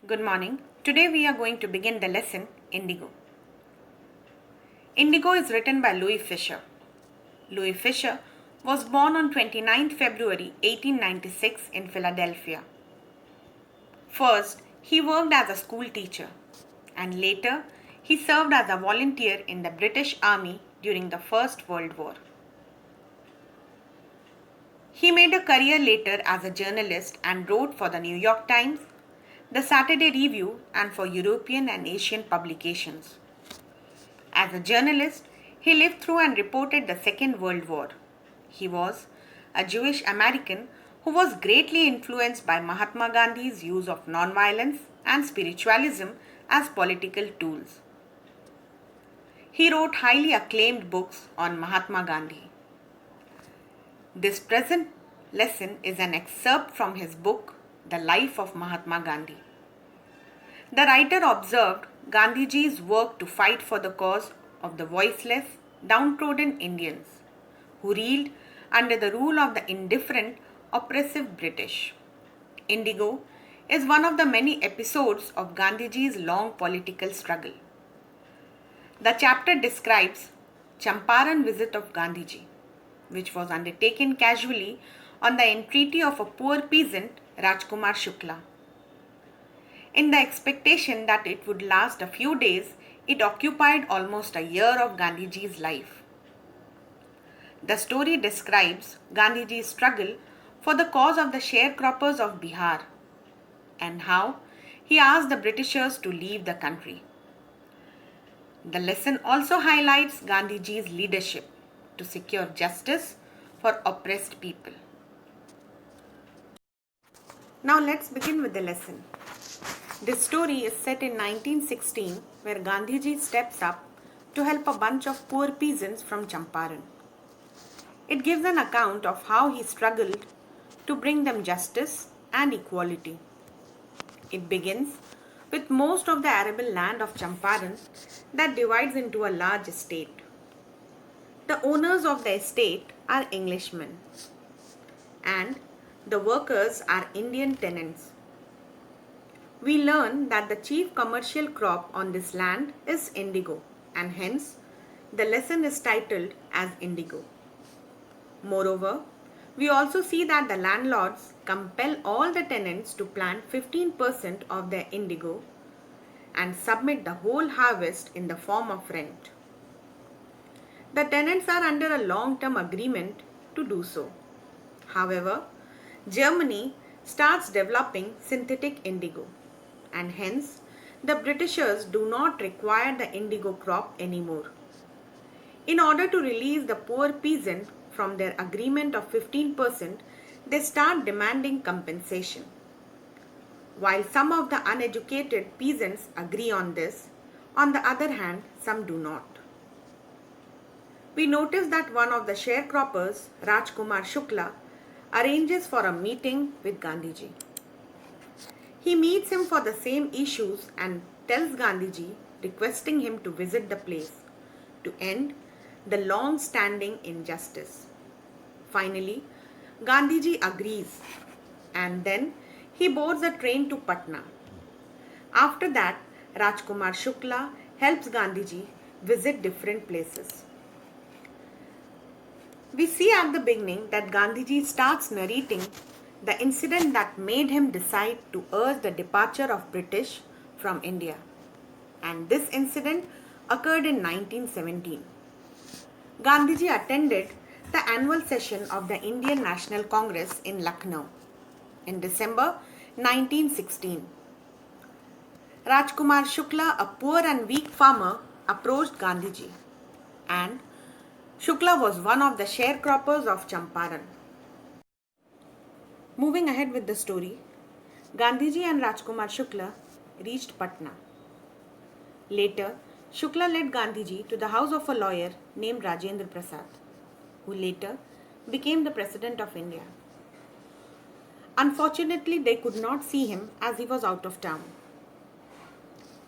Good morning. Today we are going to begin the lesson Indigo. Indigo is written by Louis Fisher. Louis Fisher was born on 29 February 1896 in Philadelphia. First, he worked as a school teacher and later he served as a volunteer in the British Army during the First World War. He made a career later as a journalist and wrote for the New York Times, the Saturday Review, and for European and Asian publications. As a journalist, he lived through and reported the Second World War. He was a Jewish American who was greatly influenced by Mahatma Gandhi's use of nonviolence and spiritualism as political tools. He wrote highly acclaimed books on Mahatma Gandhi. This present lesson is an excerpt from his book, The Life of Mahatma Gandhi. The writer observed Gandhiji's work to fight for the cause of the voiceless, downtrodden Indians who reeled under the rule of the indifferent, oppressive British. Indigo is one of the many episodes of Gandhiji's long political struggle. The chapter describes Champaran visit of Gandhiji, which was undertaken casually on the entreaty of a poor peasant, Rajkumar Shukla. In the expectation that it would last a few days, it occupied almost a year of Gandhiji's life. The story describes Gandhiji's struggle for the cause of the sharecroppers of Bihar and how he asked the Britishers to leave the country. The lesson also highlights Gandhiji's leadership to secure justice for oppressed people. Now let's begin with the lesson. This story is set in 1916 where Gandhiji steps up to help a bunch of poor peasants from Champaran. It gives an account of how he struggled to bring them justice and equality. It begins with most of the arable land of Champaran that divides into a large estate. The owners of the estate are Englishmen and the workers are Indian tenants. We learn that the chief commercial crop on this land is indigo and hence the lesson is titled as Indigo. Moreover, we also see that the landlords compel all the tenants to plant 15% of their indigo and submit the whole harvest in the form of rent. The tenants are under a long-term agreement to do so. However, Germany starts developing synthetic indigo and hence the Britishers do not require the indigo crop anymore. In order to release the poor peasant from their agreement of 15%, they start demanding compensation. While some of the uneducated peasants agree on this, on the other hand, some do not. We notice that one of the sharecroppers, Rajkumar Shukla, arranges for a meeting with Gandhiji. He meets him for the same issues and tells Gandhiji, requesting him to visit the place to end the long-standing injustice. Finally, Gandhiji agrees and then he boards a train to Patna. After that, Rajkumar Shukla helps Gandhiji visit different places. We see at the beginning that Gandhiji starts narrating the incident that made him decide to urge the departure of British from India. And this incident occurred in 1917. Gandhiji attended the annual session of the Indian National Congress in Lucknow in December 1916. Rajkumar Shukla, a poor and weak farmer, approached Gandhiji and Shukla was one of the sharecroppers of Champaran. Moving ahead with the story, Gandhiji and Rajkumar Shukla reached Patna. Later, Shukla led Gandhiji to the house of a lawyer named Rajendra Prasad, who later became the President of India. Unfortunately, they could not see him as he was out of town.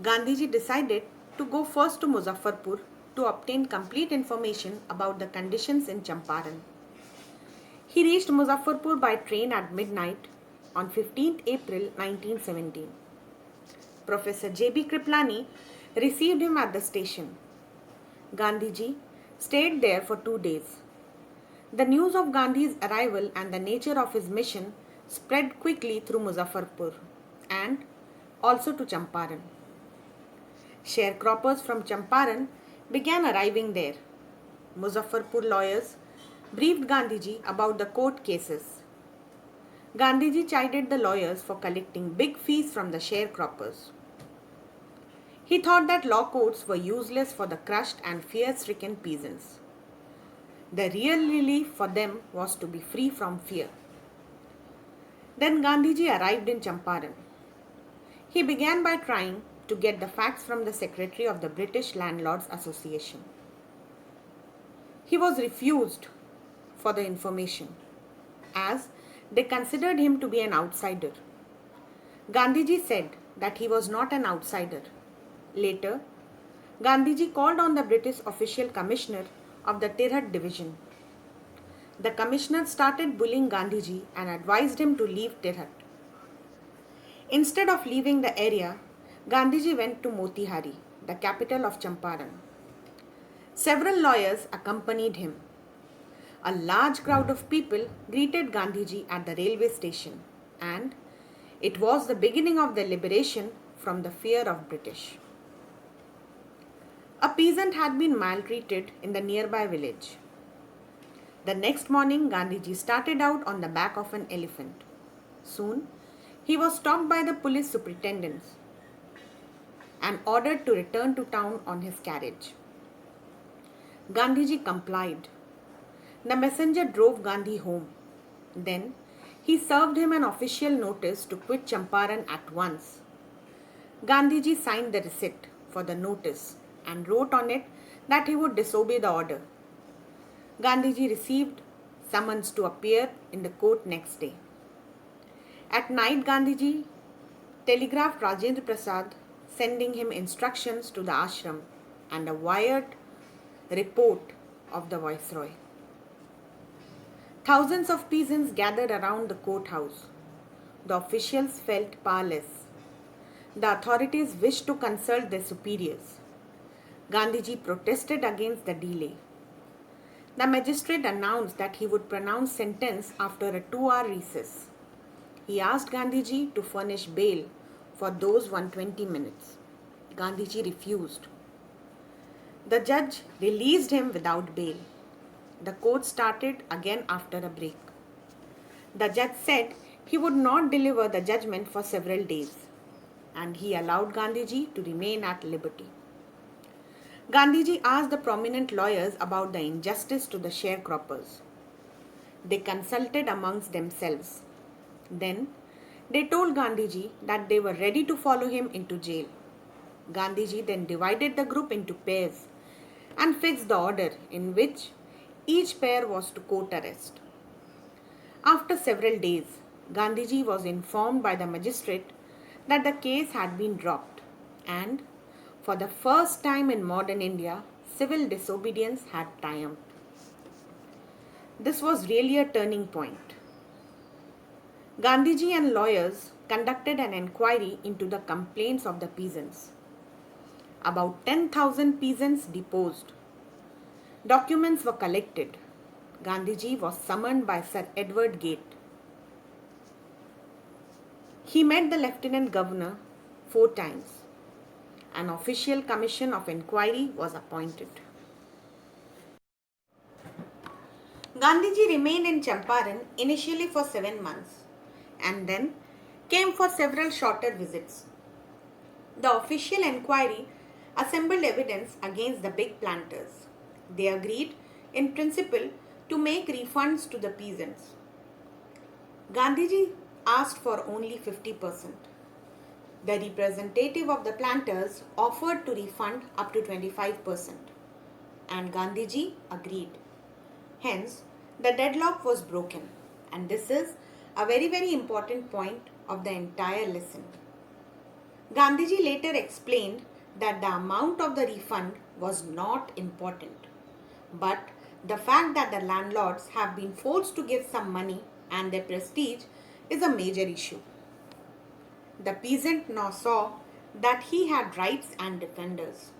Gandhiji decided to go first to Muzaffarpur to obtain complete information about the conditions in Champaran. He reached Muzaffarpur by train at midnight on 15th April 1917. Professor J.B. Kriplani received him at the station. Gandhiji stayed there for 2 days. The news of Gandhi's arrival and the nature of his mission spread quickly through Muzaffarpur and also to Champaran. Sharecroppers from Champaran began arriving there. Muzaffarpur lawyers briefed Gandhiji about the court cases. Gandhiji chided the lawyers for collecting big fees from the sharecroppers. He thought that law courts were useless for the crushed and fear-stricken peasants. The real relief for them was to be free from fear. Then Gandhiji arrived in Champaran. He began by trying to get the facts from the secretary of the British Landlords Association. He was refused for the information as they considered him to be an outsider. Gandhiji said that he was not an outsider. Later, Gandhiji called on the British official commissioner of the Tirhat division. The commissioner started bullying Gandhiji and advised him to leave Tirhat. Instead of leaving the area, Gandhiji went to Motihari, the capital of Champaran. Several lawyers accompanied him. A large crowd of people greeted Gandhiji at the railway station, and it was the beginning of the liberation from the fear of British. A peasant had been maltreated in the nearby village. The next morning, Gandhiji started out on the back of an elephant. Soon, he was stopped by the police superintendents and ordered to return to town on his carriage. Gandhiji complied. The messenger drove Gandhi home. Then, he served him an official notice to quit Champaran at once. Gandhiji signed the receipt for the notice and wrote on it that he would disobey the order. Gandhiji received summons to appear in the court next day. At night, Gandhiji telegraphed Rajendra Prasad, sending him instructions to the ashram and a wired report of the viceroy. Thousands of peasants gathered around the courthouse. The officials felt powerless. The authorities wished to consult their superiors. Gandhiji protested against the delay. The magistrate announced that he would pronounce sentence after a 2-hour recess. He asked Gandhiji to furnish bail for those 120 minutes. Gandhiji refused. The judge released him without bail. The court started again after a break. The judge said he would not deliver the judgment for several days, and he allowed Gandhiji to remain at liberty. Gandhiji asked the prominent lawyers about the injustice to the sharecroppers. They consulted amongst themselves. Then, they told Gandhiji that they were ready to follow him into jail. Gandhiji then divided the group into pairs and fixed the order in which each pair was to court arrest. After several days, Gandhiji was informed by the magistrate that the case had been dropped and for the first time in modern India, civil disobedience had triumphed. This was really a turning point. Gandhiji and lawyers conducted an inquiry into the complaints of the peasants. About 10,000 peasants deposed. Documents were collected. Gandhiji was summoned by Sir Edward Gate. He met the Lieutenant Governor 4 times. An official commission of inquiry was appointed. Gandhiji remained in Champaran initially for 7 months and then came for several shorter visits. The official inquiry assembled evidence against the big planters. They agreed in principle to make refunds to the peasants. Gandhiji asked for only 50%. The representative of the planters offered to refund up to 25%, and Gandhiji agreed. Hence, the deadlock was broken, and this is a very important point of the entire lesson. Gandhiji later explained that the amount of the refund was not important, but the fact that the landlords have been forced to give some money and their prestige is a major issue. The peasant now saw that he had rights and defenders.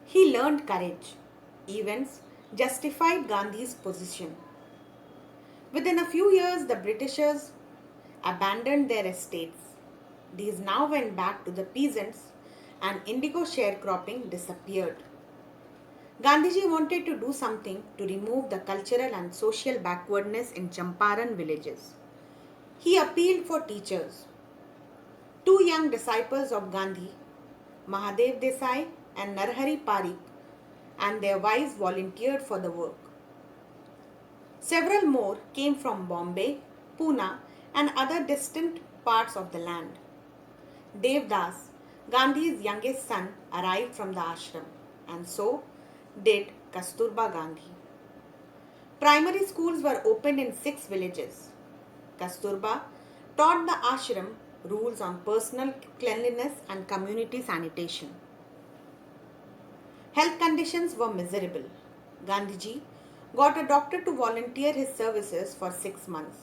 He learned courage. Events justified Gandhi's position. Within a few years, the Britishers abandoned their estates. These now went back to the peasants and indigo sharecropping disappeared. Gandhiji wanted to do something to remove the cultural and social backwardness in Champaran villages. He appealed for teachers. Two young disciples of Gandhi, Mahadev Desai and Narhari Parikh, and their wives volunteered for the work. Several more came from Bombay, Pune, and other distant parts of the land. Devdas, Gandhi's youngest son, arrived from the ashram, and so did Kasturba Gandhi. Primary schools were opened in 6 villages. Kasturba taught the ashram rules on personal cleanliness and community sanitation. Health conditions were miserable. Gandhiji got a doctor to volunteer his services for 6 months.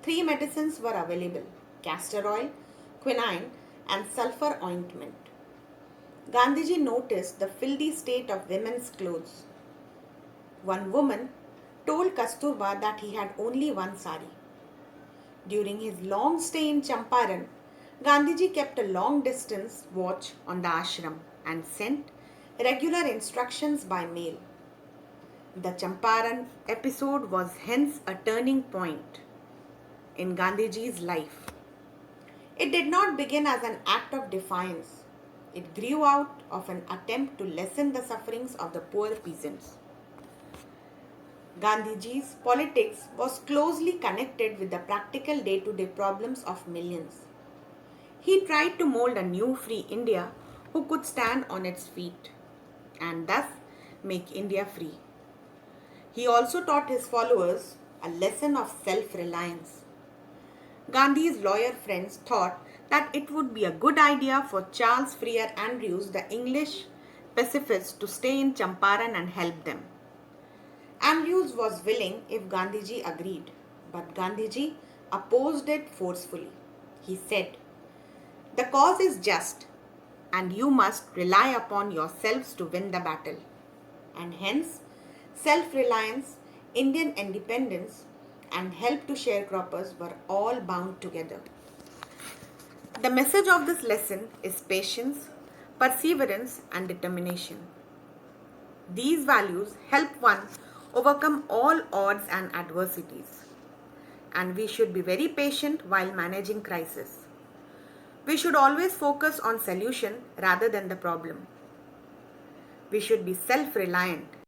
3 medicines were available: castor oil, quinine, and sulfur ointment. Gandhiji noticed the filthy state of women's clothes. One woman told Kasturba that he had only one sari. During his long stay in Champaran, Gandhiji kept a long distance watch on the ashram and sent regular instructions by mail. The Champaran episode was hence a turning point in Gandhiji's life. It did not begin as an act of defiance. It grew out of an attempt to lessen the sufferings of the poor peasants. Gandhiji's politics was closely connected with the practical day-to-day problems of millions. He tried to mold a new free India who could stand on its feet and thus make India free. He also taught his followers a lesson of self-reliance. Gandhi's lawyer friends thought that it would be a good idea for Charles Freer Andrews, the English pacifist, to stay in Champaran and help them. Andrews was willing if Gandhiji agreed, but Gandhiji opposed it forcefully. He said, "The cause is just, and you must rely upon yourselves to win the battle." And hence, self-reliance, Indian independence, and help to sharecroppers were all bound together. The message of this lesson is patience, perseverance, and determination. These values help one overcome all odds and adversities. And we should be very patient while managing crisis. We should always focus on solution rather than the problem. We should be self-reliant